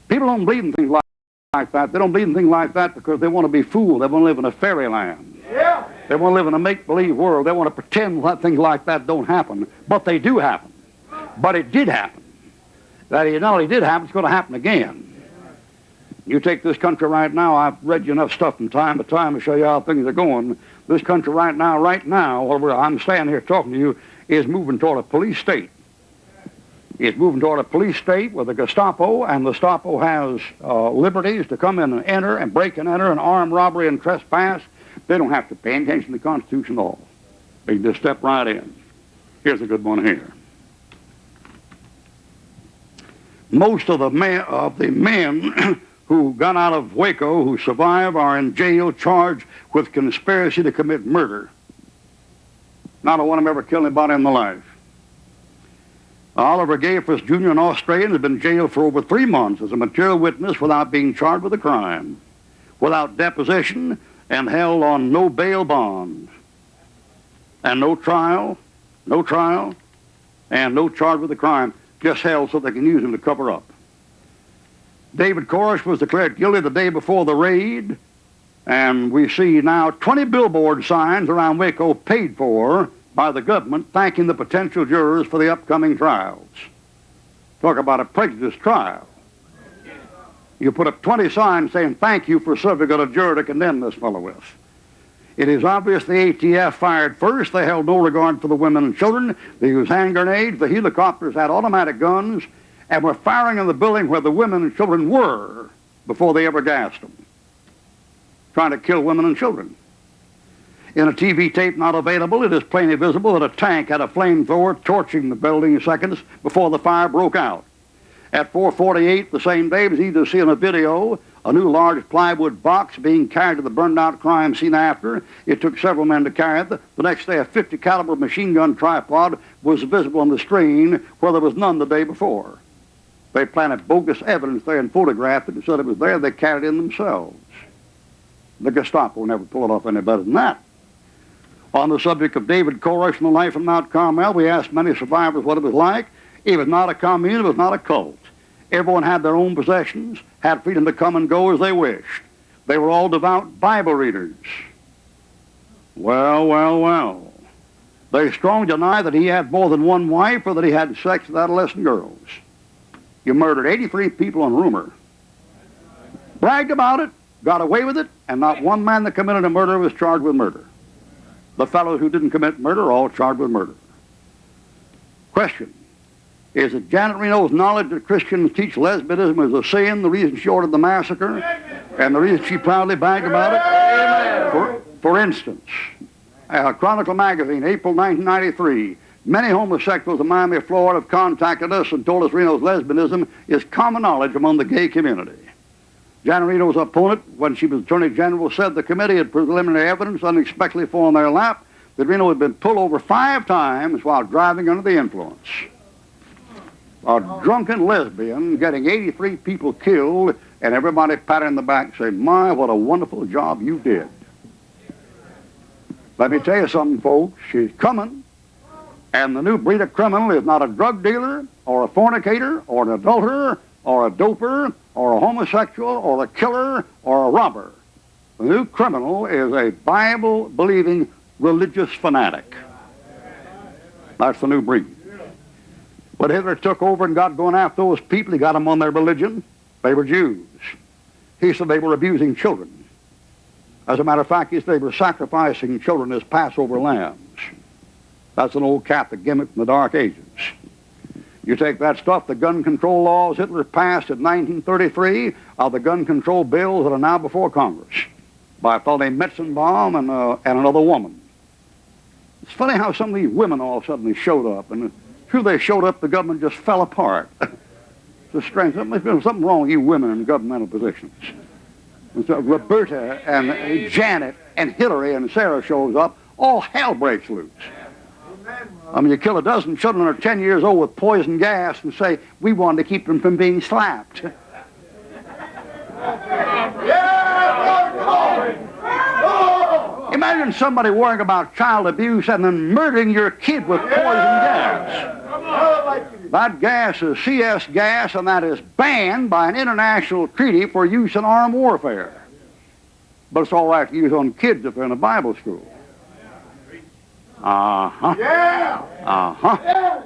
People don't believe in things like that. They don't believe in things like that because they want to be fooled. They want to live in a fairyland. Yeah. They want to live in a make-believe world. They want to pretend that things like that don't happen. But they do happen. But it did happen. That it not only did happen, it's going to happen again. You take this country right now, I've read you enough stuff from time to time to show you how things are going. This country right now, while I'm standing here talking to you, is moving toward a police state. It's moving toward a police state with the Gestapo, and the Gestapo has liberties to come in and enter and break and enter and armed robbery and trespass. They don't have to pay any attention to the Constitution at all. They can just step right in. Here's a good one here. Most of the men who got out of Waco, who survived, are in jail charged with conspiracy to commit murder. Not a one of them ever killed anybody in their life. Oliver Gayfus Jr., an Australian, has been jailed for over 3 months as a material witness without being charged with a crime, without deposition, and held on no bail bond. And no trial, and no charge with a crime, just held so they can use him to cover up. David Koresh was declared guilty the day before the raid, and we see now 20 billboard signs around Waco paid for by the government thanking the potential jurors for the upcoming trials. Talk about a prejudice trial. You put up 20 signs saying thank you for serving on a juror to condemn this fellow with. It is obvious the ATF fired first. They held no regard for the women and children. They used hand grenades. The helicopters had automatic guns and were firing in the building where the women and children were before they ever gassed them, trying to kill women and children. In a TV tape not available, it is plainly visible that a tank had a flamethrower torching the building seconds before the fire broke out. At 4:48 the same day, it was easy to see in a video a new large plywood box being carried to the burned-out crime scene after. It took several men to carry it. The next day, a .50 caliber machine gun tripod was visible on the screen where there was none the day before. They planted bogus evidence there and photographed it and said it was there. They carried it in themselves. The Gestapo never pulled it off any better than that. On the subject of David Koresh and the life in Mount Carmel, we asked many survivors what it was like. It was not a commune, it was not a cult. Everyone had their own possessions, had freedom to come and go as they wished. They were all devout Bible readers. Well. They strongly deny that he had more than one wife or that he had sex with adolescent girls. You murdered 83 people on rumor. Bragged about it, got away with it, and not one man that committed a murder was charged with murder. The fellows who didn't commit murder are all charged with murder. Question. Is it Janet Reno's knowledge that Christians teach lesbianism is a sin, the reason she ordered the massacre, and the reason she proudly bragged about it? For instance, Chronicle magazine, April 1993, many homosexuals in Miami, Florida have contacted us and told us Reno's lesbianism is common knowledge among the gay community. Janet Reno's opponent, when she was Attorney General, said the committee had preliminary evidence unexpectedly fallen in their lap that Reno had been pulled over 5 times while driving under the influence. A drunken lesbian getting 83 people killed, and everybody patted in the back saying, my, what a wonderful job you did. Let me tell you something, folks. She's coming, and the new breed of criminal is not a drug dealer or a fornicator or an adulterer or a doper or a homosexual or a killer or a robber. The new criminal is a Bible-believing religious fanatic. That's the new breed. When Hitler took over and got going after those people, he got them on their religion. They were Jews. He said they were abusing children. As a matter of fact, he said they were sacrificing children as Passover lambs. That's an old Catholic gimmick from the Dark Ages. You take that stuff, the gun control laws Hitler passed in 1933 are the gun control bills that are now before Congress by a fellow named Metzenbaum and another woman. It's funny how some of these women all suddenly showed up, and who they showed up, the government just fell apart. It's strange. There's been something wrong with you women in governmental positions. And so Roberta and Janet and Hillary and Sarah shows up, all hell breaks loose. I mean, you kill a dozen children that are 10 years old with poison gas and say, we wanted to keep them from being slapped. Imagine somebody worrying about child abuse and then murdering your kid with poison gas. That gas is CS gas, and that is banned by an international treaty for use in armed warfare. But it's all right to use on kids if they're in a Bible school. Uh-huh. Yeah. Uh-huh.